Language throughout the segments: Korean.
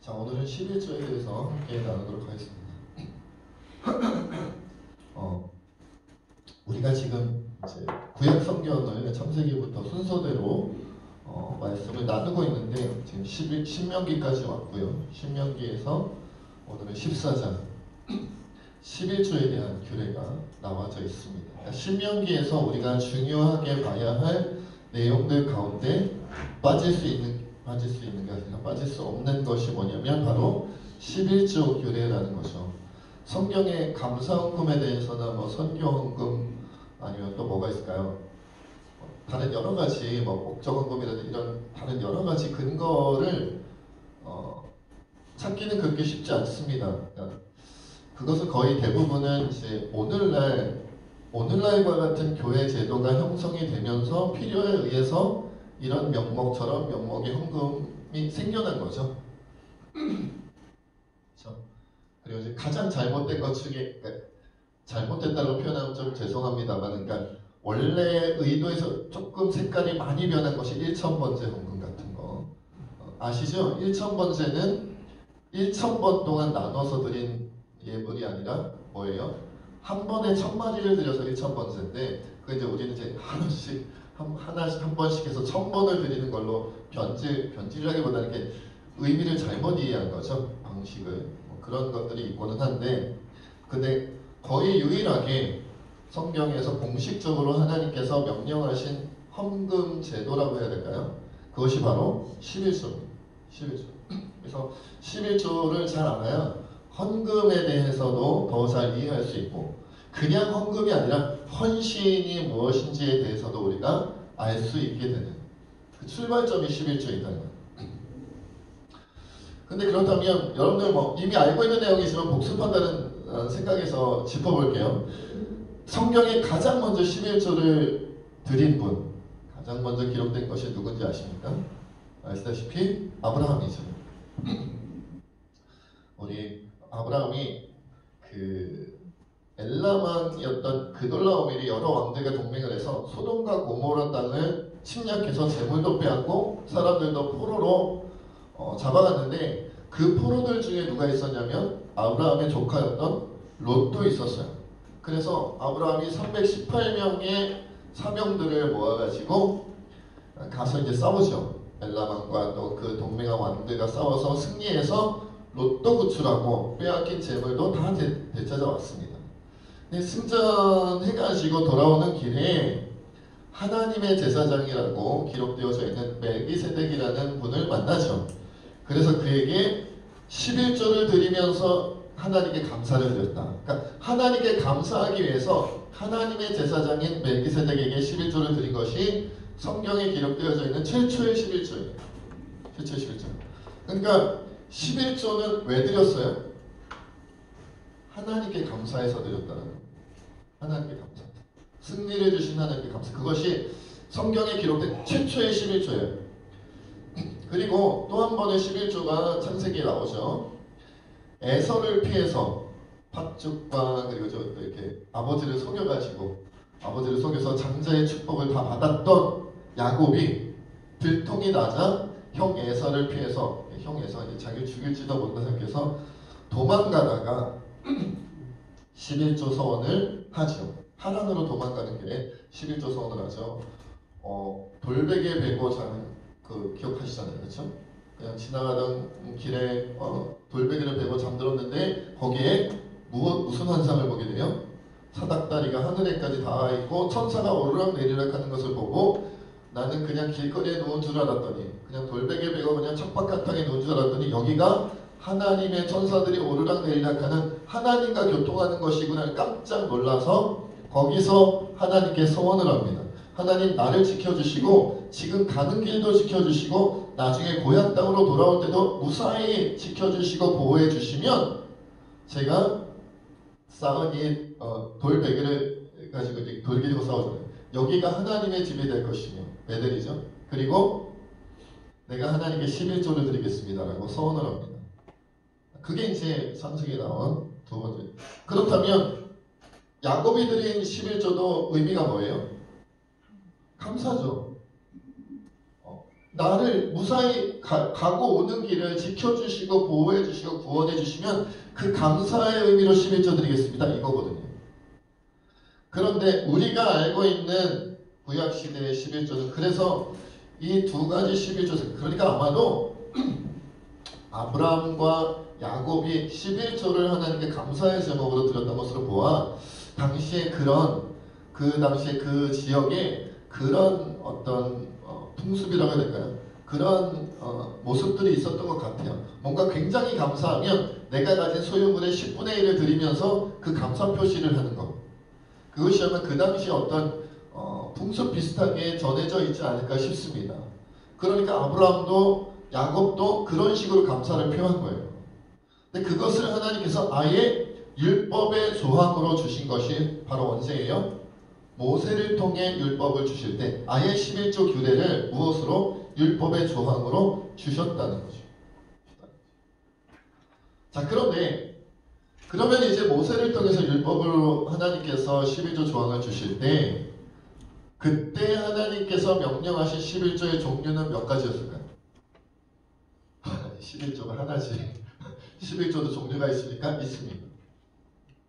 자, 오늘은 11조에 대해서 함께 나누도록 하겠습니다. 우리가 지금 이제 구약 성경을 창세기부터 순서대로 말씀을 나누고 있는데 지금 신명기까지 왔고요. 신명기에서 오늘은 14장 11조에 대한 규례가 나와져 있습니다. 그러니까 신명기에서 우리가 중요하게 봐야 할 내용들 가운데 빠질 수 있는 게 아니라 빠질 수 없는 것이 뭐냐면 바로 11조 규례라는 거죠. 성경의 감사헌금에 대해서나 선교헌금 아니면 또 뭐가 있을까요? 다른 여러 가지 목적헌금이라든지 이런 다른 여러 가지 근거를 찾기는 그렇게 쉽지 않습니다. 그러니까 그것은 거의 대부분은 이제 오늘날과 같은 교회 제도가 형성이 되면서 필요에 의해서 이런 명목처럼 명목의 헌금이 생겨난 거죠. 그렇죠? 그리고 이제 가장 잘못된 것 중에 잘못됐다고 표현하면 좀 죄송합니다만, 그러니까 원래 의도에서 조금 색깔이 많이 변한 것이 1000번째 헌금 같은 거 아시죠? 1000번째는 1000번 동안 나눠서 드린 예물이 아니라 뭐예요? 한 번에 1000마리를 드려서 1000번째인데 그 이제 우리는 이제 한 번씩 해서 1000번을 드리는 걸로 변질하기보다는 이렇게 의미를 잘못 이해한 거죠. 방식을. 그런 것들이 있고는 한데, 근데 거의 유일하게 성경에서 공식적으로 하나님께서 명령하신 헌금 제도라고 해야 될까요? 그것이 바로 11조입니다. 11조. 그래서 11조를 잘 알아야 헌금에 대해서도 더 잘 이해할 수 있고, 그냥 헌금이 아니라 헌신이 무엇인지에 대해서도 우리가 알 수 있게 되는 그 출발점이 11조이다. 근데 그렇다면 여러분들 이미 알고 있는 내용이지만 복습한다는 생각에서 짚어볼게요. 성경에 가장 먼저 11조를 드린 분, 가장 먼저 기록된 것이 누군지 아십니까? 아시다시피 아브라함이죠. 우리 아브라함이 엘라만이었던 그돌라오멜이 여러 왕들과 동맹을 해서 소돔과 고모라 땅을 침략해서 재물도 빼앗고 사람들도 포로로 잡아갔는데, 그 포로들 중에 누가 있었냐면 아브라함의 조카였던 롯도 있었어요. 그래서 아브라함이 318명의 사병들을 모아가지고 가서 이제 싸우죠. 엘라만과 또 그 동맹한 왕들과 싸워서 승리해서 롯도 구출하고 빼앗긴 재물도 다 되찾아왔습니다. 근데 승전해가지고 돌아오는 길에 하나님의 제사장이라고 기록되어져 있는 멜기세덱이라는 분을 만나죠. 그래서 그에게 11조를 드리면서 하나님께 감사를 드렸다. 그러니까 하나님께 감사하기 위해서 하나님의 제사장인 멜기세덱에게 11조를 드린 것이 성경에 기록되어져 있는 최초의 11조예요. 최초의 11조. 그러니까 11조는 왜 드렸어요? 하나님께 감사해서 드렸다는 거예요. 하나님께 감사. 승리를 주신 하나님께 감사. 그것이 성경에 기록된 최초의 11조예요. 그리고 또 한 번의 11조가 창세기에 나오죠. 에서를 피해서 팥죽과 그리고 이렇게 아버지를 속여서 장자의 축복을 다 받았던 야곱이 들통이 나자 형 에서를 피해서, 형 에서가 자기를 죽일지도 모른다 생각해서 도망가다가 11조 서원을 하죠. 하란으로 도망가는 길에 11조 서원을 하죠. 돌베개 베고 기억하시잖아요. 그렇죠? 그냥 지나가던 길에 돌베개를 베고 잠들었는데 거기에 무슨 환상을 보게 돼요? 사닥다리가 하늘에까지 닿아 있고 천사가 오르락 내리락 하는 것을 보고, 나는 그냥 길거리에 누운 줄 알았더니, 그냥 돌베개 베고 그냥 척박한 누운 줄 알았더니 여기가 하나님의 천사들이 오르락 내리락 하는 하나님과 교통하는 것이구나 깜짝 놀라서 거기서 하나님께 소원을 합니다. 하나님, 나를 지켜주시고 지금 가는 길도 지켜주시고 나중에 고향 땅으로 돌아올 때도 무사히 지켜주시고 보호해 주시면 제가 쌓은 이 돌베개를 가지고 이제 돌기리고 싸우잖아요. 여기가 하나님의 집이 될 것이며, 베델이죠. 그리고 내가 하나님께 11조를 드리겠습니다라고 서원을 합니다. 그게 이제 창세기에 나온 두 번째. 그렇다면 야곱이 드린 11조도 의미가 뭐예요? 감사죠. 나를 무사히 가고 오는 길을 지켜주시고 보호해주시고 구원해주시면 그 감사의 의미로 11조 드리겠습니다. 이거거든요. 그런데 우리가 알고 있는 구약시대의 11조는 그래서 이 두 가지 11조, 그러니까 아마도 아브라함과 야곱이 11조를 하나님께 감사의 제목으로 드렸던 것으로 보아 당시에 그 당시에 그 지역에 그런 어떤 풍습이라고 해야 될까요? 그런 모습들이 있었던 것 같아요. 뭔가 굉장히 감사하면 내가 가진 소유물의 10분의 1을 드리면서 그 감사 표시를 하는 것. 그것이 아마 그 당시 어떤 풍습 비슷하게 전해져 있지 않을까 싶습니다. 그러니까 아브라함도 야곱도 그런 식으로 감사를 표한 거예요. 근데 그것을 하나님께서 아예 율법의 조항으로 주신 것이 바로 언제예요? 모세를 통해 율법을 주실 때 아예 11조 규례를 무엇으로? 율법의 조항으로 주셨다는 거죠. 자, 그런데 그러면 이제 모세를 통해서 율법으로 하나님께서 11조 조항을 주실 때 그때 하나님께서 명령하신 11조의 종류는 몇 가지였을까요? 11조가 하나지. 11조도 종류가 있습니까? 있습니다.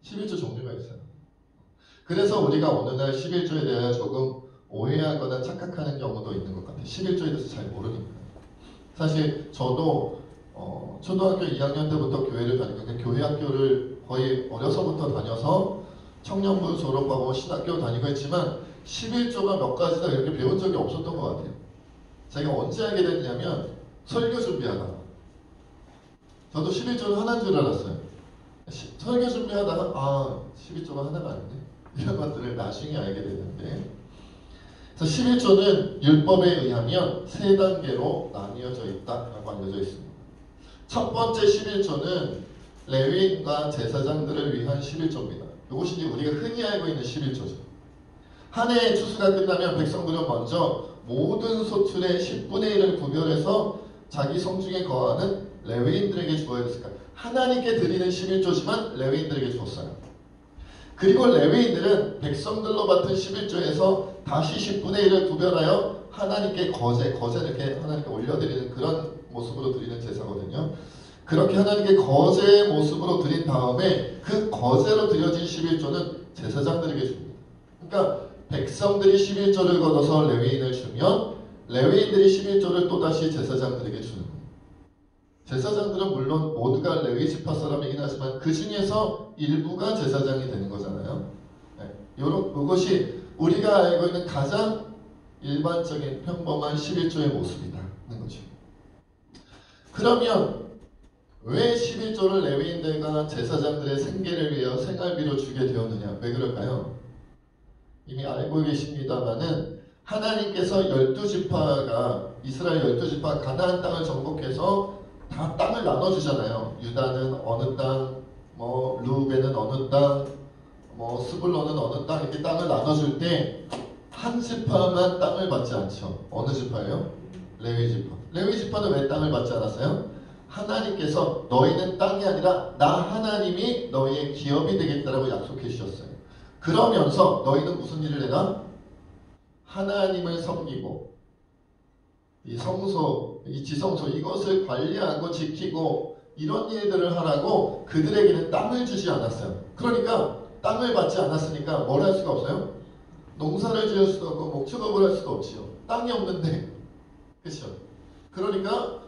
11조 종류가 있어요. 그래서 우리가 오늘날 11조에 대해 조금 오해하거나 착각하는 경우도 있는 것 같아요. 11조에 대해서 잘 모르니까. 사실 저도 초등학교 2학년 때부터 교회를 다니고 교회 학교를 거의 어려서부터 다녀서 청년부 졸업하고 신학교 다니고 했지만 11조가 몇 가지다 이렇게 배운 적이 없었던 것 같아요. 제가 언제 알게 됐냐면 설교 준비하다가 저도 11조는 하나인 줄 알았어요. 설교 준비하다가 11조가 하나가 아닌데 이런 것들을 나중에 알게 되는데 그래서 11조는 율법에 의하면 세 단계로 나뉘어져 있다라고 알려져 있습니다. 첫 번째 11조는 레위인과 제사장들을 위한 11조입니다. 이것이 이제 우리가 흔히 알고 있는 11조죠. 한 해의 추수가 끝나면 백성들은 먼저 모든 소출의 10분의 1을 구별해서 자기 성중에 거하는 레위인들에게 주어야 됐을까? 하나님께 드리는 11조지만 레위인들에게 줬어요. 그리고 레위인들은 백성들로 맡은 11조에서 다시 10분의 1을 구별하여 하나님께 거제를 이렇게 하나님께 올려드리는 그런 모습으로 드리는 제사거든요. 그렇게 하나님께 거제의 모습으로 드린 다음에 그 거제로 드려진 11조는 제사장들에게 줍니다. 그러니까 백성들이 11조를 걷어서 레위인을 주면 레위인들이 11조를 또다시 제사장들에게 주는 거예요. 제사장들은 물론 모두가 레위 지파 사람이긴 하지만 그 중에서 일부가 제사장이 되는 거잖아요. 이것이 우리가 알고 있는 가장 일반적인 평범한 11조의 모습이라는 거죠. 그러면 왜 11조를 레위인들과 제사장들의 생계를 위하여 생활비로 주게 되었느냐? 왜 그럴까요? 이미 알고 계십니다마는 하나님께서 12지파가 이스라엘 12지파 가나안 땅을 정복해서 다 땅을 나눠주잖아요. 유다는 어느 땅, 루벤은 어느 땅, 스불론은 어느 땅 이렇게 땅을 나눠줄 때 한 지파만 땅을 받지 않죠. 어느 지파예요? 레위 지파. 레위 지파는 왜 땅을 받지 않았어요? 하나님께서 너희는 땅이 아니라 나 하나님이 너희의 기업이 되겠다라고 약속해 주셨어요. 그러면서 너희는 무슨 일을 해라? 하나님을 섬기고 이 성소, 이 지성소 이것을 관리하고 지키고 이런 일들을 하라고 그들에게는 땅을 주지 않았어요. 그러니까 땅을 받지 않았으니까 뭘 할 수가 없어요? 농사를 지을 수도 없고 목축업을 할 수도 없지요. 땅이 없는데. 그렇죠? 그러니까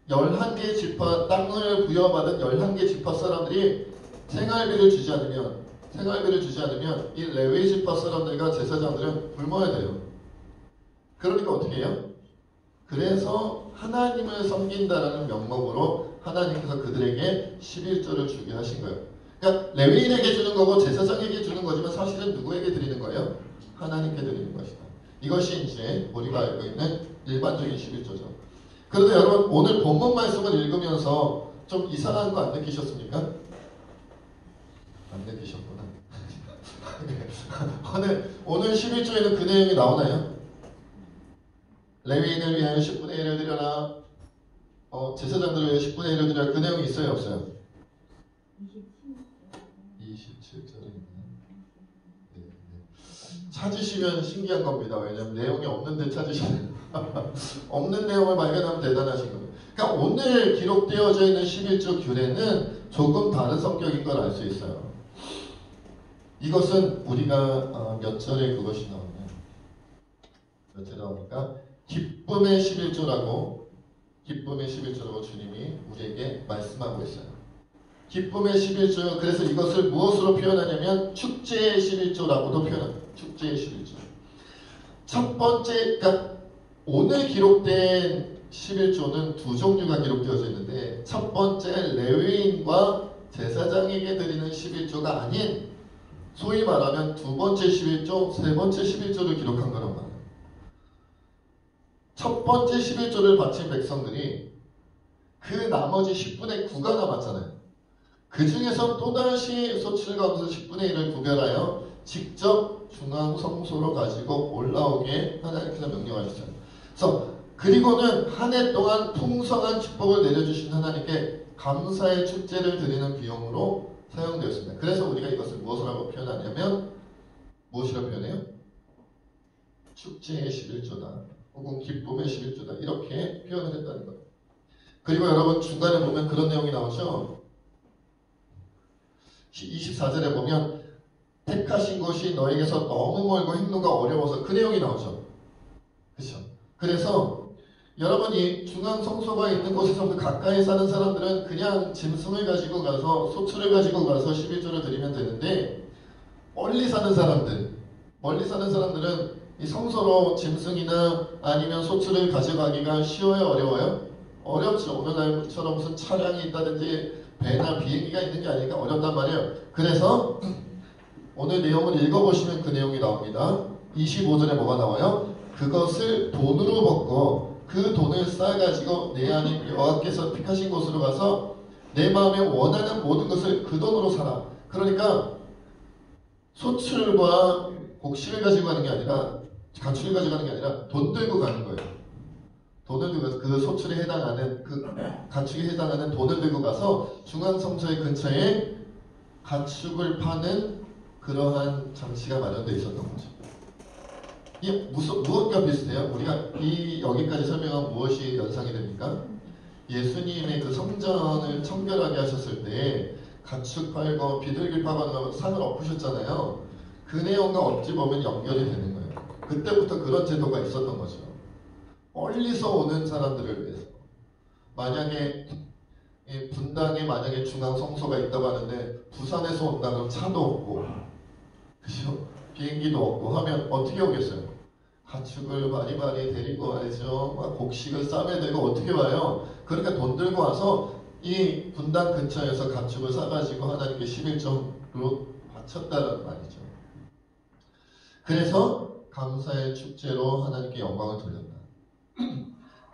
11개 지파 땅을 부여받은 11개 지파 사람들이 생활비를 주지 않으면 이 레위 지파 사람들과 제사장들은 굶어야 돼요. 그러니까 어떻게 해요? 그래서 하나님을 섬긴다라는 명목으로 하나님께서 그들에게 11조를 주게 하신 거예요. 그러니까 레위인에게 주는 거고 제사장에게 주는 거지만 사실은 누구에게 드리는 거예요? 하나님께 드리는 것이다. 이것이 이제 우리가 알고 있는 일반적인 11조죠. 그런데 여러분 오늘 본문 말씀을 읽으면서 좀 이상한 거 안 느끼셨습니까? 안 느끼셨구나. 오늘 11조에는 그 내용이 나오나요? 레위인을 위하여 10분의 1을 드려라. 제사장들을 위해 10분의 1을 드려라. 그 내용이 있어요? 없어요? 27절에 있나요? 네. 찾으시면 신기한 겁니다. 왜냐하면 내용이 없는데 찾으시면 없는 내용을 발견하면 대단하신 겁니다. 그러니까 오늘 기록되어져 있는 11조 규례는 조금 다른 성격인 걸 알 수 있어요. 이것은 우리가 몇 절에 그것이 나오냐, 몇 절에 나오니까 기쁨의 11조라고 주님이 우리에게 말씀하고 있어요. 기쁨의 11조. 그래서 이것을 무엇으로 표현하냐면 축제의 11조라고도 표현합니다. 축제의 11조. 첫 번째, 그러니까 오늘 기록된 11조는 두 종류가 기록되어져 있는데, 첫 번째 레위인과 제사장에게 드리는 11조가 아닌 소위 말하면 두 번째 11조, 세 번째 11조를 기록한 거란 말이에요. 첫 번째 11조를 바친 백성들이 그 나머지 10분의 9가 남았잖아요. 그 중에서 또다시 소출 가운데서 10분의 1을 구별하여 직접 중앙 성소로 가지고 올라오게 하나님께서 명령하셨어요. 그래서 그리고는 한 해 동안 풍성한 축복을 내려주신 하나님께 감사의 축제를 드리는 비용으로 사용되었습니다. 그래서 우리가 이것을 무엇이라고 표현하냐면, 무엇이라고 표현해요? 축제의 11조다 혹은 기쁨의 11조다, 이렇게 표현을 했다는 거예요. 그리고 여러분 중간에 보면 그런 내용이 나오죠. 24절에 보면 택하신 곳이 너에게서 너무 멀고 행로가 어려워서, 그 내용이 나오죠. 그렇죠? 그래서 여러분이 중앙 성소가 있는 곳에서 가까이 사는 사람들은 그냥 짐승을 가지고 가서, 소출을 가지고 가서 11조를 드리면 되는데, 멀리 사는 사람들은 이 성소로 짐승이나 아니면 소출을 가져가기가 쉬워요, 어려워요? 어렵죠. 오늘날처럼 무슨 차량이 있다든지 배나 비행기가 있는 게 아니니까 어렵단 말이에요. 그래서 오늘 내용을 읽어보시면 그 내용이 나옵니다. 25절에 뭐가 나와요? 그것을 돈으로 벗고 그 돈을 쌓아가지고 내 하나님 여호와께서 택하신 곳으로 가서 내 마음에 원하는 모든 것을 그 돈으로 사라. 그러니까 소출과 곡식을 가지고 가는 게 아니라, 가축을 가지고 가는 게 아니라 돈 들고 가는 거예요. 돈을 들고 가서 그 소출에 해당하는, 그 가축에 해당하는 돈을 들고 가서 중앙성소의 근처에 가축을 파는 그러한 장치가 마련되어 있었던 거죠. 이게 무엇과 비슷해요? 우리가 여기까지 설명한 무엇이 연상이 됩니까? 예수님의 그 성전을 청결하게 하셨을 때 가축 팔고 비둘기 파고 상을 엎으셨잖아요. 그 내용과 어찌 보면 연결이 되는 거예요. 그때부터 그런 제도가 있었던 거죠. 멀리서 오는 사람들을 위해서. 만약에 분당에 만약에 중앙 성소가 있다고 하는데 부산에서 온다 그러면 차도 없고, 그죠? 비행기도 없고 하면 어떻게 오겠어요? 가축을 많이 데리고 와야죠. 막 곡식을 싸매들고 어떻게 와요? 그러니까 돈 들고 와서 이 분당 근처에서 가축을 싸가지고 하나님께 11조로 바쳤다는 말이죠. 그래서 감사의 축제로 하나님께 영광을 돌렸다.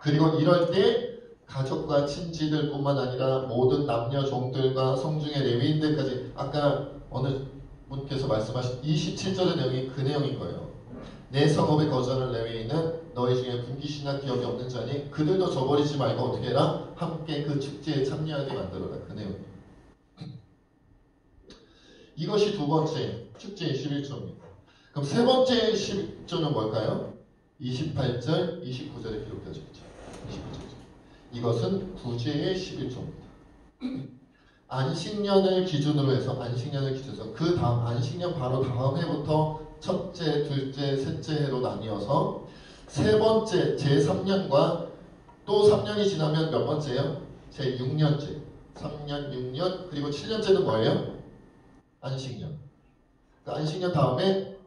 그리고 이럴 때 가족과 친지들 뿐만 아니라 모든 남녀 종들과 성중의 레위인들까지, 아까 어느 분께서 말씀하신 27절의 내용이 그 내용인 거예요. 내 성읍에 거주하는 레위인은 너희 중에 분깃이나 기억이 없는 자니 그들도 저버리지 말고 어떻게 해라? 함께 그 축제에 참여하게 만들어라. 그 내용. 이것이 두 번째 축제의 11조입니다. 그럼 세 번째 11조는 뭘까요? 28절, 29절에 기록되어져 있죠. 29절. 이것은 구제의 11조입니다. 안식년을 기준으로 해서 그 다음 안식년 바로 다음 해부터 첫째, 둘째, 셋째 해로 나뉘어서 세 번째 제3년과 또 3년이 지나면 몇 번째예요? 제6년째. 3년, 6년, 그리고 7년째는 뭐예요? 안식년. 그러니까 안식년 다음에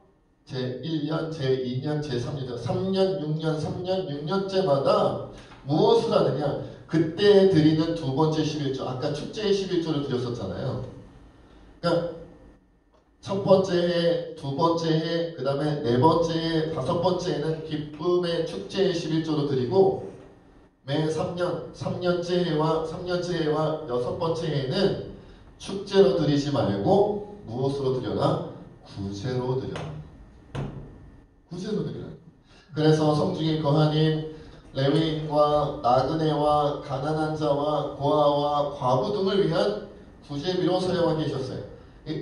제1년, 제2년, 제3년, 3년, 6년, 3년, 6년째마다 무엇을 하느냐? 그때 드리는 두 번째 11조, 아까 축제의 11조를 드렸었잖아요. 그러니까 첫 번째 해, 두 번째 해, 그 다음에 네 번째 해, 다섯 번째 해는 기쁨의 축제의 11조로 드리고, 매 3년, 3년째 해와 여섯 번째 해는 축제로 드리지 말고 무엇으로 드려라? 구제로 드려라. 구제로 드려라. 그래서 성중의 거하님, 레위인과 나그네와 가난한 자와 고아와 과부 등을 위한 구제비로 사용하게 하셨어요.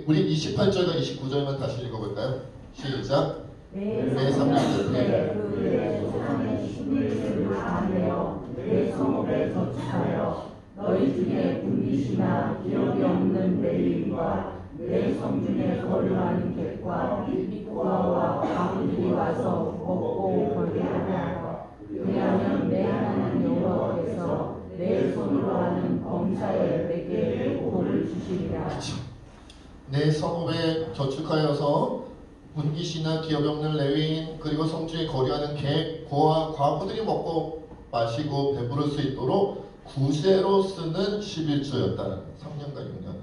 우리 28절과 29절만 다시 읽어볼까요? 시작. 내 삼년 끝에 그의 조상의 신들을 다하며 내 성읍에 저축하여 너희 중에 분깃이나 기억이 없는 레위인과 내 성중에 거류하는 객과 고아와 아무들이 와서 먹고 벌게 하라. 왜냐하면 내 하나님 여호와께서 내 손으로 하는 범사에 내게 복을 주시리라. 내 성읍에 저축하여서 분깃이나 기업이 없는 레위인 그리고 성중에 거류하는 객, 고아, 과부들이 먹고 마시고 배부를 수 있도록 구제로 쓰는 11조였다는 3년과 6년.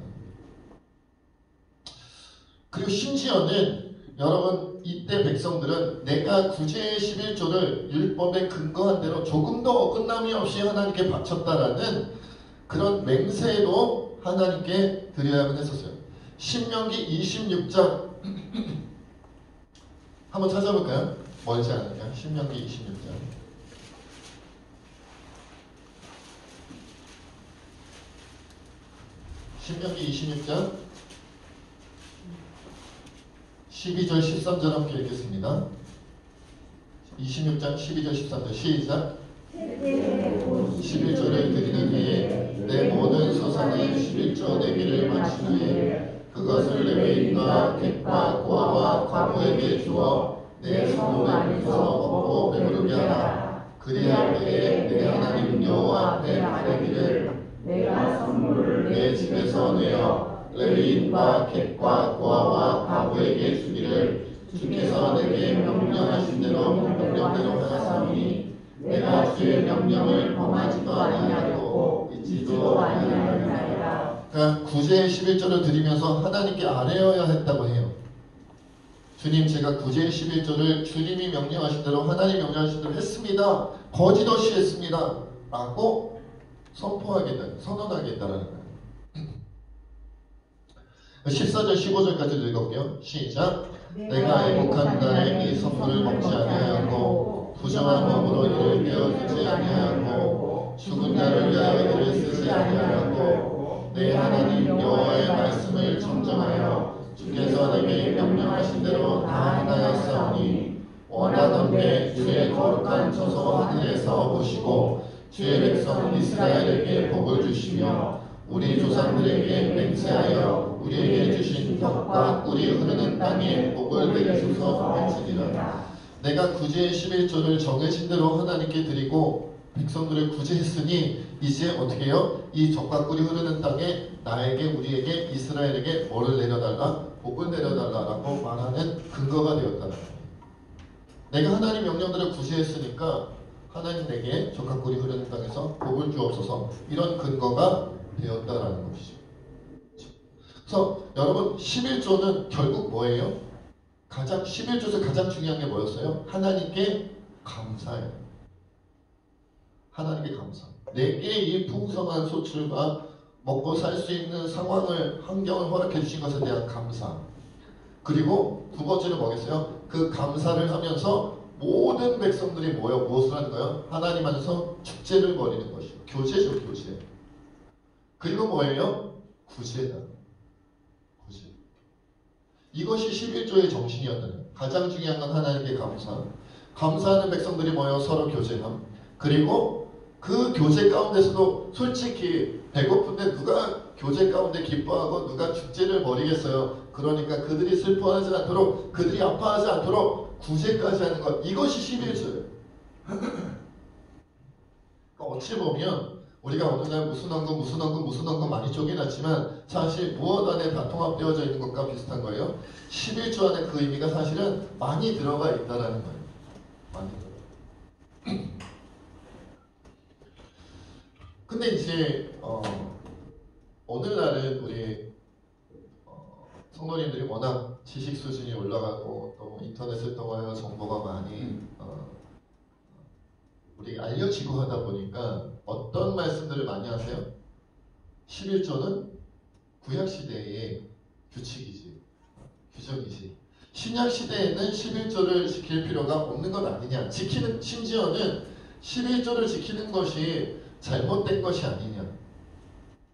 그리고 심지어는 여러분 이때 백성들은 내가 구제의 11조를 율법에 근거한 대로 조금 더 어긋남이 없이 하나님께 바쳤다라는 그런 맹세도 하나님께 드려야만 했었어요. 신명기 26장 한번 찾아볼까요? 멀지 않으면 신명기 26장 신명기 26장 12절 13절 함께 읽겠습니다. 26장 12절 13절 시작. 11조를 드리는 해에 내 모든 소산의 11조 내기를 마친 후에 그것을 레위인과 객과 고아와 과부에게 주어 내 성읍 안에서 먹고 배부르게 하라. 그리할 때에 내 하나님 여호와 앞에 아뢰기를 내가 선물을 내 집에서 내어 레위인과 객과 고아와 과부에게 주기를 주께서 내게 명령하신 대로 명령대로 하사오니 내가 주의 명령을 범하지도 아니하였고 잊지도 아니하였나이다. 그러니까 구제의 11조를 드리면서 하나님께 아뢰어야 했다고 해요. 주님, 제가 구제의 11조를 주님이 명령하신 대로 하나님 명령하신 대로 했습니다. 거짓 없이 했습니다. 라고 선포하겠다, 선언하겠다라는 거예요. 14절 15절까지 읽어볼게요. 시작. 내가 애국한 날에 이 선물을 먹지 아니하였고 부정한 몸으로 이를 베어주지 아니하였고 죽은 자를 위하여 이를 쓰지 아니하였고 내 하나님 여호와의 말씀을 정정하여 주께서 내게 명령하신 대로 다 행하였사오니 원하건대 주의 거룩한 처소 하늘에서 보시고 주의 백성 이스라엘에게 복을 주시며 우리 조상들에게 맹세하여 우리에게 주신 덕과 꿀이 흐르는 땅에 복을 내리소서 할지니라. 내가 구제의 11조를 정해진 대로 하나님께 드리고 백성들을 구제했으니 이제 어떻게 해요? 이 덕과 꿀이 흐르는 땅에 나에게 우리에게 이스라엘에게 뭐를 내려달라? 복을 내려달라라고 말하는 근거가 되었다는 거예요. 내가 하나님 명령들을 구제했으니까 하나님 내게 덕과 꿀이 흐르는 땅에서 복을 주옵소서, 이런 근거가 되었다라는 것이죠. 그래서 여러분 11조는 결국 뭐예요? 11조에서 가장 중요한 게 뭐였어요? 하나님께 감사해요. 하나님께 감사. 내게 이 풍성한 소출과 먹고 살 수 있는 상황을, 환경을 허락해 주신 것에 대한 감사. 그리고 두 번째는 뭐겠어요? 그 감사를 하면서 모든 백성들이 모여 무엇을 하는 거예요? 하나님 안에서 축제를 벌이는 것이요. 교제죠, 교제. 그리고 뭐예요? 구제다. 구제. 이것이 11조의 정신이었다는 거예요. 가장 중요한 건 하나님께 감사. 감사하는 백성들이 모여 서로 교제함. 그리고 그 교제 가운데서도 솔직히 배고픈데 누가 교제 가운데 기뻐하고 누가 축제를 벌이겠어요. 그러니까 그들이 슬퍼하지 않도록, 그들이 아파하지 않도록 구제까지 하는 것. 이것이 11조예요. 어찌 보면 우리가 어느 날 무슨 헌금 많이 쪼개놨지만 사실 무엇 안에 다 통합되어져 있는 것과 비슷한 거예요. 11조 안에 그 의미가 사실은 많이 들어가 있다라는 거예요. 많이 들어가. 근데 이제 오늘날은 우리 성도님들이 워낙 지식 수준이 올라가고 또 인터넷을 통하여 정보가 많이 우리 알려지고 하다 보니까 어떤 말씀들을 많이 하세요? 11조는 구약시대의 규칙이지, 규정이지. 신약시대에는 11조를 지킬 필요가 없는 것 아니냐. 심지어는 11조를 지키는 것이 잘못된 것이 아니냐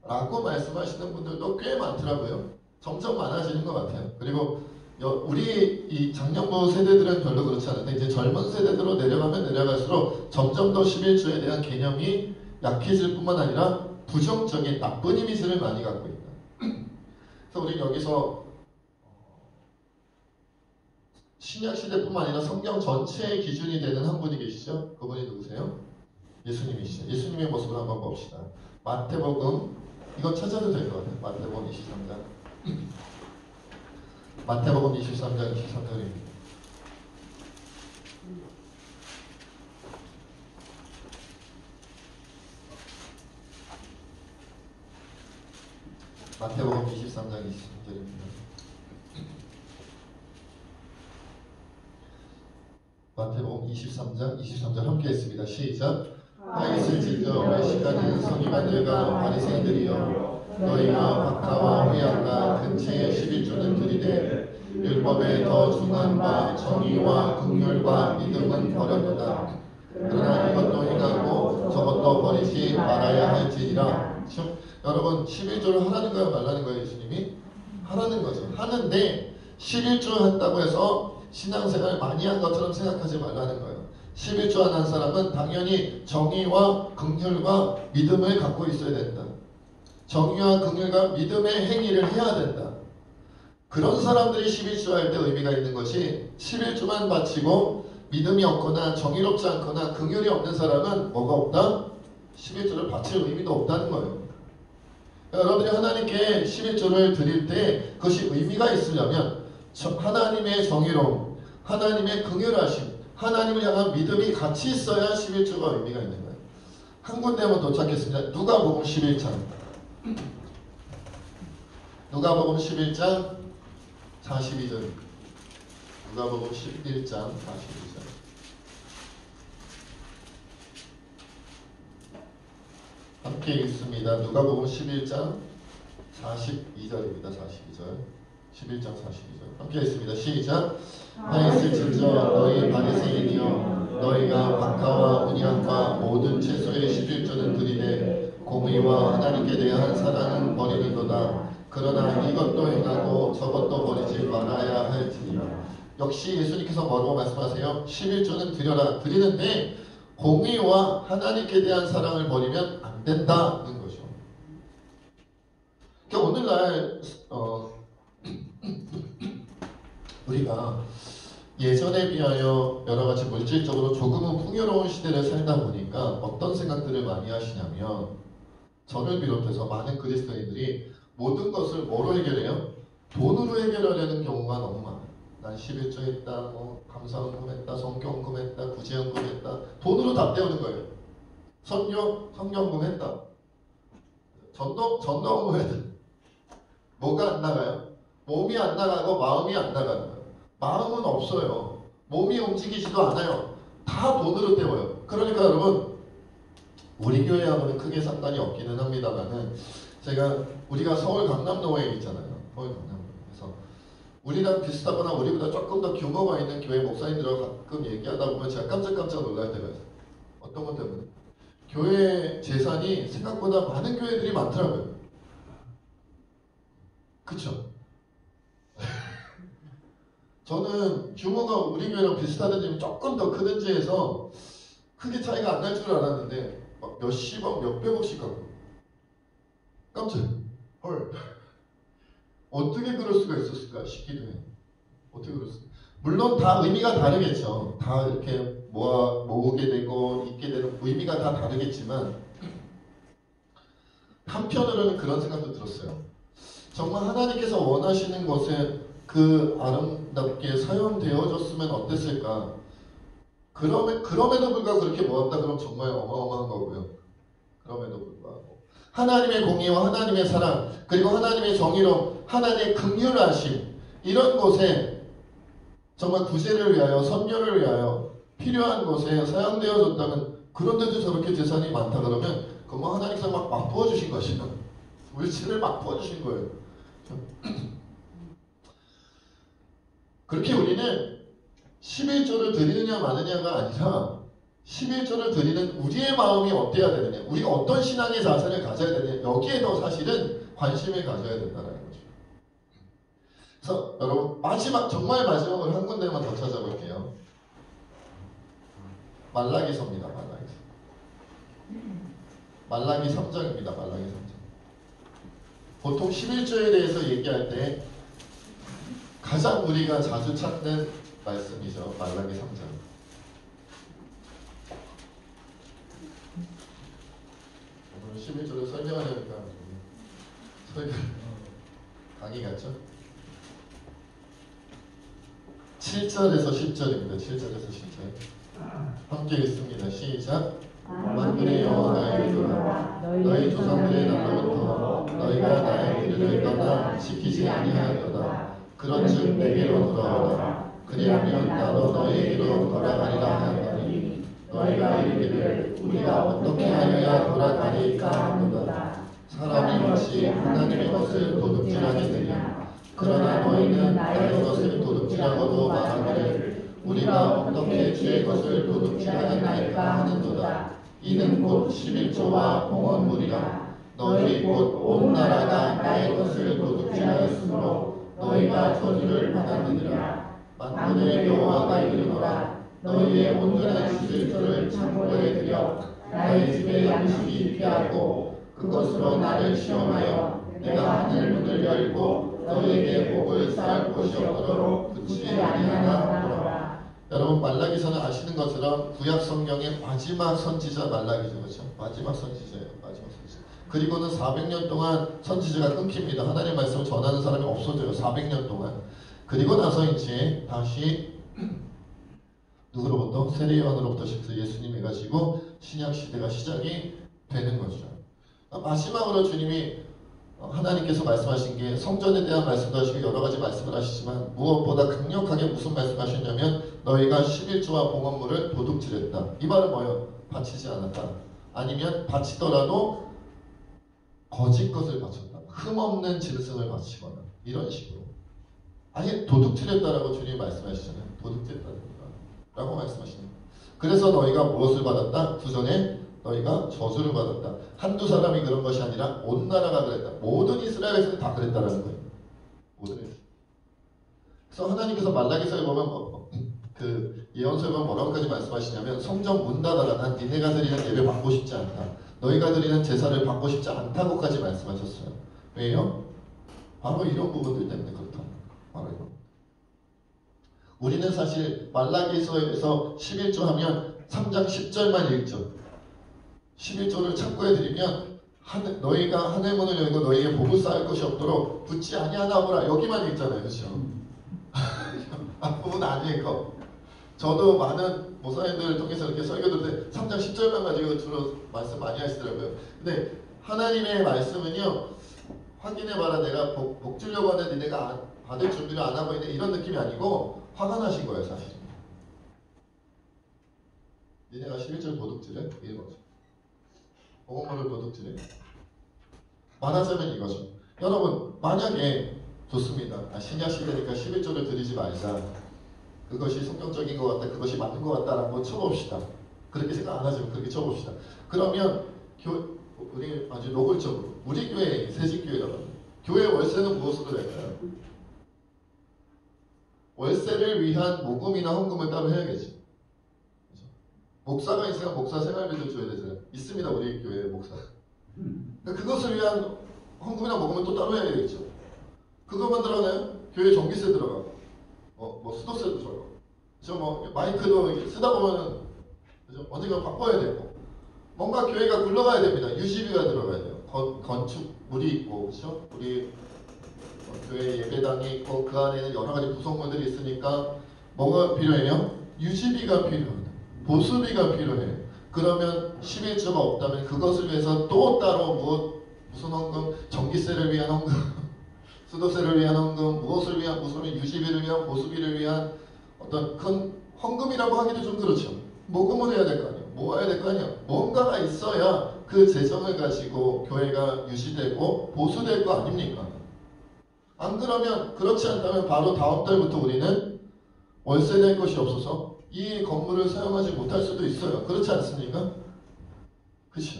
라고 말씀하시는 분들도 꽤 많더라고요. 점점 많아지는 것 같아요. 그리고 우리 이 장년부 세대들은 별로 그렇지 않은데 이제 젊은 세대들로 내려가면 내려갈수록 점점 더 11조에 대한 개념이 약해질 뿐만 아니라 부정적인 나쁜 이미지를 많이 갖고 있다. 그래서 우리는 여기서 신약 시대뿐만 아니라 성경 전체의 기준이 되는 한 분이 계시죠? 그분이 누구세요? 예수님이시죠. 예수님의 모습을 한번 봅시다. 마태복음, 이거 찾아도 될 것 같아요. 마태복음 23장. 마태복음 23장 23절입니다. 마태복음 23장 23절입니다. 마태복음 23장 23절 함께 했습니다. 시작. 나 있을진저 외식하는 서기관들과 바리새인들이여 너희가 박하와 회양과 근체의 11조는 들이되 율법에 더 중한 바 정의와 긍휼과 믿음은 버렸도다. 그러나 이것도 행하고 저것도 버리지 말아야 할지니라. 여러분 11조를 하라는 거예요 말라는 거예요? 예수님이 하라는 거죠. 하는데 11조 한다고 해서 신앙생활 많이 한 것처럼 생각하지 말라는 거예요. 11조 한 사람은 당연히 정의와 긍휼과 믿음을 갖고 있어야 된다. 정의와 긍휼과 믿음의 행위를 해야 된다. 그런 사람들이 11조 할 때 의미가 있는 것이 11조만 바치고 믿음이 없거나 정의롭지 않거나 긍휼이 없는 사람은 뭐가 없다? 11조를 바칠 의미도 없다는 거예요. 여러분들이 하나님께 11조를 드릴 때 그것이 의미가 있으려면 하나님의 정의로움, 하나님의 긍휼하심, 하나님을 향한 믿음이 같이 있어야 11조가 의미가 있는 거예요. 한 군데 한번 도착했습니다. 누가복음 11장. 누가복음 11장 42절. 누가복음 11장 42절. 함께 읽습니다. 누가복음 11장 42절입니다. 42절. 11장 42절. 함께 읽습니다. 시작. 나 있을진저 너희 바리새인이여 너희가 박하와 언약과 모든 채소의 11조는 들이되 공의와 하나님께 대한 사랑은 버리는도다. 그러나 이것도 행하고 저것도 버리지 말아야 할지니라. 역시 예수님께서 뭐라고 말씀하세요? 11조는 드려라. 드리는데 공의와 하나님께 대한 사랑을 버리면 안 된다는 거죠. 그러니까 오늘날 우리가 예전에 비하여 여러가지 물질적으로 조금은 풍요로운 시대를 살다 보니까 어떤 생각들을 많이 하시냐면 저를 비롯해서 많은 그리스도인들이 모든 것을 뭐로 해결해요? 돈으로 해결하려는 경우가 너무 많아요. 난 11조 했다, 뭐 감사헌금 했다, 성경헌금 했다, 구제헌금 했다. 돈으로 다 때우는 거예요. 선교, 성경헌금 했다. 전도헌금 했다. 뭐가 안 나가요? 몸이 안 나가고 마음이 안 나가는 거예요. 마음은 없어요. 몸이 움직이지도 않아요. 다 돈으로 때워요. 그러니까 여러분 우리 교회하고는 크게 상관이 없기는 합니다만은 우리가 서울 강남로에 있잖아요. 서울 강남로에서 우리랑 비슷하거나 우리보다 조금 더 규모가 있는 교회 목사님들하고 가끔 얘기하다 보면 제가 깜짝깜짝 놀랄 때가 있어요. 어떤 것 때문에? 교회 재산이 생각보다 많은 교회들이 많더라고요. 그쵸? 저는 규모가 우리 교회랑 비슷하든지 조금 더 크든지 해서 크게 차이가 안 날 줄 알았는데 막 몇십억, 몇백억씩 갖고 깜짝 헐 어떻게 그럴 수가 있었을까 싶기도 해요. 어떻게 그랬을까? 물론 다 의미가 다르겠죠. 다 이렇게 모으게 되고 있게 되는 의미가 다 다르겠지만 한편으로는 그런 생각도 들었어요. 정말 하나님께서 원하시는 것에 그 아름답게 사용되어졌으면 어땠을까? 그럼에도 불구하고 그렇게 모았다 그러면 정말 어마어마한 거고요. 그럼에도 불구하고 하나님의 공의와 하나님의 사랑 그리고 하나님의 정의로 하나님의 긍휼하심 이런 곳에 정말 구제를 위하여 선교를 위하여 필요한 곳에 사용되어졌다면 그런데도 저렇게 재산이 많다 그러면 그건 뭐 하나님께서 막 부어주신 것이죠. 물질을 막 부어주신 거예요. 그렇게 우리는 11조를 드리느냐 마느냐가 아니라 11조를 드리는 우리의 마음이 어때야 되느냐, 우리가 어떤 신앙의 자세를 가져야 되느냐, 여기에 더 사실은 관심을 가져야 된다는 거죠. 그래서 여러분 정말 마지막으로 한 군데만 더 찾아볼게요. 말라기서입니다. 말라기 3장입니다. 말라기 3장. 보통 11조에 대해서 얘기할 때 가장 우리가 자주 찾는 말씀이죠. 말라기 3장. 오늘 11조를 설명하려니까 설명 강의 같죠? 7절에서 10절입니다. 7절에서 10절. 함께 읽습니다. 시작. 만군의 여호와 나의 이르노라 너희 조상들의 날로부터 너희가 나의 길을 떠나 지키지 아니하였도다. 그런즉 내게로 돌아오라. 그리하면 나도 너희에게로 돌아가리라 하였더니 너희가 이르기를 우리가 어떻게 하여야 돌아가리까 하는도다. 사람이 마치 하나님의 것을 도둑질하겠느냐. 그러나 너희는 나의 것을 도둑질하고도 말하기를 우리가 어떻게 주의 것을 도둑질하겠나이까 하는도다. 이는 곧 11조와 봉헌물이라. 너희 곧 온 나라가 나의 것을 도둑질하였으므로 너희가 저주를 받았느니라. 만군의 여호와가 이르노라 너희의 온전한 11조를 창고에 들여 나의 집에 양식이 있게 하고 그것으로 나를 시험하여 내가 하늘 문을 열고 너희에게 복을 쌓을 곳이 없도록 붙이지 아니하나 하노라. 여러분 말라기서는 아시는 것처럼 구약 성경의 마지막 선지자 말라기죠. 그렇죠? 마지막 선지자예요. 마지막 선지자. 그리고는 400년 동안 선지자가 끊깁니다. 하나님의 말씀을 전하는 사람이 없어져요. 400년 동안. 그리고 나서 이제 다시 누구로부터? 세례요한으로부터 예수님이 가지고 신약 시대가 시작이 되는 거죠. 마지막으로 주님이 하나님께서 말씀하신 게 성전에 대한 말씀도 하시고 여러 가지 말씀을 하시지만 무엇보다 강력하게 무슨 말씀하셨냐면 너희가 11조와 봉헌물을 도둑질했다. 이 말은 뭐예요? 바치지 않았다. 아니면 바치더라도 거짓 것을 바쳤다. 흠없는 짐승을 바치거나 이런 식으로 아예 도둑질했다라고 주님이 말씀하시잖아요. 도둑질했다는 라고 말씀하시는 거예요. 그래서 너희가 무엇을 받았다? 구전에 너희가 저주를 받았다. 한두 사람이 그런 것이 아니라 온 나라가 그랬다. 모든 이스라엘에서는 다 그랬다라는 거예요. 모든 이스라엘. 그래서 하나님께서 말라기서에 보면 그 예언서에 보면 뭐라고까지 말씀하시냐면 성전 문 닫아라. 난 니네가 드리는 예배 받고 싶지 않다. 너희가 드리는 제사를 받고 싶지 않다고까지 말씀하셨어요. 왜요? 바로 이런 부분들 때문에 그렇다. 바로 이런. 우리는 사실 말라기서에서 11조 하면 3장 10절만 읽죠. 11조를 창고에 드리면 너희가 하늘 문을 열고 너희에게 복을 쌓을 것이 없도록 붙지 아니하나 보라. 여기만 읽잖아요. 그렇죠? 앞부분 안 읽어. 저도 많은 목사님들을 통해서 이렇게 설교 들을 때 3장 10절만 가지고 주로 말씀 많이 하시더라고요. 근데 하나님의 말씀은요. 확인해봐라. 내가 복 주려고 하는데 내가 받을 준비를 안 하고 있는 이런 느낌이 아니고 화가 나신 거예요. 사실. 니네가 11절 도둑질해? 이런 거죠. 복음을 도둑질해. 말하자면 이거죠. 여러분 만약에 좋습니다. 신약 시대니까 11조를 드리지 말자. 그것이 성경적인 것 같다. 그것이 맞는 것 같다라고 쳐봅시다. 그렇게 생각 안 하지만 그렇게 쳐봅시다. 그러면 우리 아주 노골적으로 우리 교회 새집교회라고 합니다. 교회 월세는 무엇으로 낼까요? 월세를 위한 모금이나 헌금을 따로 해야겠지. 그렇죠? 목사가 있으면 목사 생활비를 줘야 되잖아요. 있습니다. 우리 교회 목사. 그러니까 그것을 위한 헌금이나 모금을 또 따로 해야겠죠. 그것만 들어가나요? 교회 전기세 들어가고 뭐 수도세도 들어가고 그렇죠? 뭐 마이크도 쓰다 보면은 그렇죠? 언젠가 바꿔야 되고 뭔가 교회가 굴러가야 됩니다. 유지비가 들어가야 돼요. 건축물이 있고 그렇죠? 우리 교회 예배당이 있고 그 안에는 여러 가지 구성물들이 있으니까 뭐가 필요해요? 유지비가 필요합니다. 보수비가 필요해요. 그러면 11조가 없다면 그것을 위해서 또 따로 무슨 헌금, 전기세를 위한 헌금, 수도세를 위한 헌금, 무엇을 위한 무슨 유지비를 위한 보수비를 위한 어떤 큰 헌금이라고 하기도 좀 그렇죠. 모금을 해야 될 거 아니에요. 모아야 될 거 아니에요. 뭔가가 있어야 그 재정을 가지고 교회가 유지되고 보수될 거 아닙니까? 안 그러면 그렇지 않다면 바로 다음 달부터 우리는 월세 낼 것이 없어서 이 건물을 사용하지 못할 수도 있어요. 그렇지 않습니까? 그렇죠.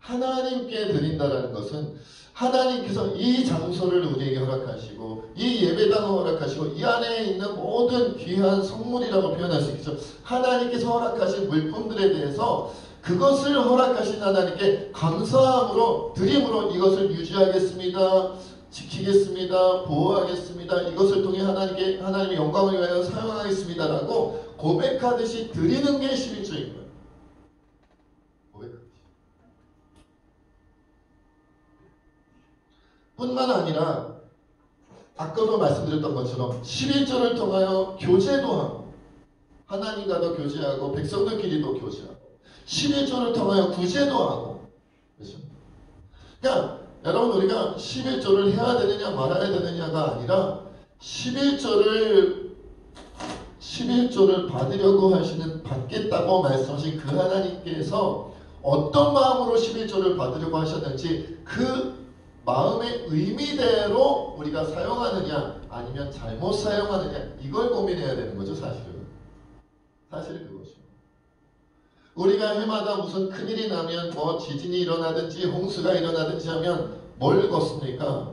하나님께 드린다라는 것은 하나님께서 이 장소를 우리에게 허락하시고 이 예배당을 허락하시고 이 안에 있는 모든 귀한 성물이라고 표현할 수 있겠죠. 하나님께서 허락하신 물품들에 대해서 그것을 허락하신 하나님께 감사함으로 드림으로 이것을 유지하겠습니다. 지키겠습니다. 보호하겠습니다. 이것을 통해 하나님의 영광을 위하여 사용하겠습니다라고 고백하듯이 드리는 게 11조인 거예요. 고백하듯이. 뿐만 아니라 아까도 말씀드렸던 것처럼 11조를 통하여 교제도 하고 하나님과도 교제하고 백성들끼리도 교제하고 11조를 통하여 구제도 하고 그렇죠? 그러니까 여러분 우리가 11조를 해야 되느냐 말아야 되느냐가 아니라 11조를 받으려고 하시는 받겠다고 말씀하신 그 하나님께서 어떤 마음으로 11조를 받으려고 하셨는지 그 마음의 의미대로 우리가 사용하느냐 아니면 잘못 사용하느냐 이걸 고민해야 되는 거죠. 사실은 그것이죠. 우리가 해마다 무슨 큰일이 나면 뭐 지진이 일어나든지 홍수가 일어나든지 하면 뭘 걷습니까?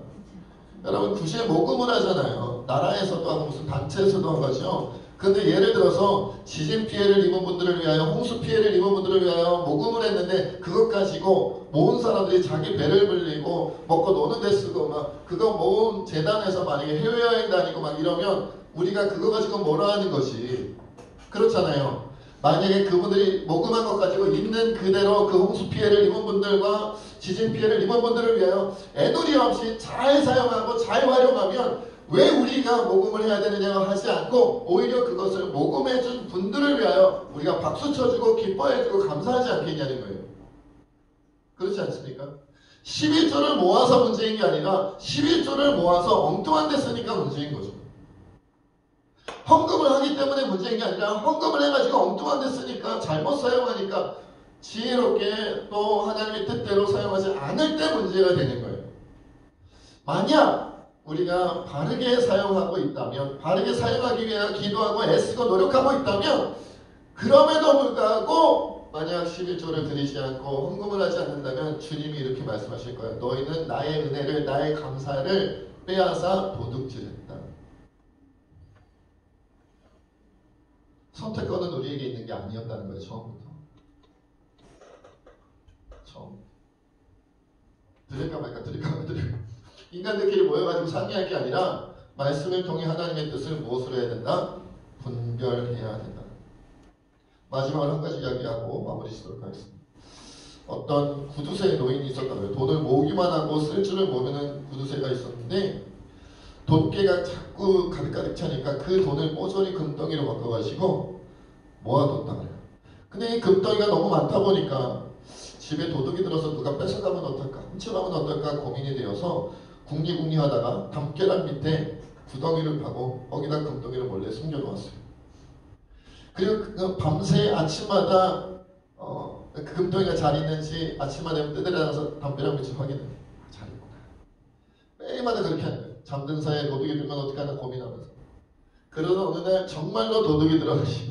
여러분 구시에 모금을 하잖아요. 나라에서도 하고 무슨 단체에서도 하죠. 근데 예를 들어서 지진 피해를 입은 분들을 위하여 홍수 피해를 입은 분들을 위하여 모금을 했는데 그것 가지고 모은 사람들이 자기 배를 불리고 먹고 노는 데 쓰고 막 그거 모은 재단에서 만약에 해외여행 다니고 막 이러면 우리가 그거 가지고 뭐라 하는 것이 그렇잖아요. 만약에 그분들이 모금한 것 가지고 있는 그대로 그 홍수 피해를 입은 분들과 지진 피해를 입은 분들을 위하여 애누리 없이 잘 사용하고 잘 활용하면 왜 우리가 모금을 해야 되느냐고 하지 않고 오히려 그것을 모금해준 분들을 위하여 우리가 박수 쳐주고 기뻐해주고 감사하지 않겠냐는 거예요. 그렇지 않습니까? 11조를 모아서 문제인 게 아니라 11조를 모아서 엉뚱한 데 쓰니까 문제인 거죠. 헌금을 하기 때문에 문제인 게 아니라 헌금을 해가지고 엉뚱한 데 쓰니까 잘못 사용하니까 지혜롭게 또 하나님의 뜻대로 사용하지 않을 때 문제가 되는 거예요. 만약 우리가 바르게 사용하고 있다면 바르게 사용하기 위해 기도하고 애쓰고 노력하고 있다면 그럼에도 불구하고 만약 11조를 드리지 않고 헌금을 하지 않는다면 주님이 이렇게 말씀하실 거예요. 너희는 나의 은혜를 나의 감사를 빼앗아 도둑질했다. 선택권은 우리에게 있는 게 아니었다는 거예요. 처음부터. 드릴까 말까 인간들끼리 모여가지고 상의할 게 아니라 말씀을 통해 하나님의 뜻을 무엇으로 해야 된다? 분별해야 된다. 마지막으로 한 가지 이야기하고 마무리 짓도록 하겠습니다. 어떤 구두쇠 노인이 있었다고요. 돈을 모으기만 하고 쓸 줄을 모르는 구두쇠가 있었는데 돈깨가 자꾸 가득가득 차니까 그 돈을 모조리 금덩이로 바꿔가지고 모아뒀다 그래요. 근데 이 금덩이가 너무 많다 보니까 집에 도둑이 들어서 누가 뺏어가면 어떨까 훔쳐가면 어떨까 고민이 되어서 궁리궁리하다가 담계란 밑에 구덩이를 파고 거기다 금덩이를 몰래 숨겨놓았어요. 그리고 밤새 아침마다 그 금덩이가 잘 있는지 아침마다 뜯어내서 담배랑 밑을 확인해요. 잘 있구나. 매일마다 그렇게 하는 거예요. 잠든 사이에 도둑이 들면 어떻게 하나 고민하면서. 그러다 어느 날 정말로 도둑이 들어가시고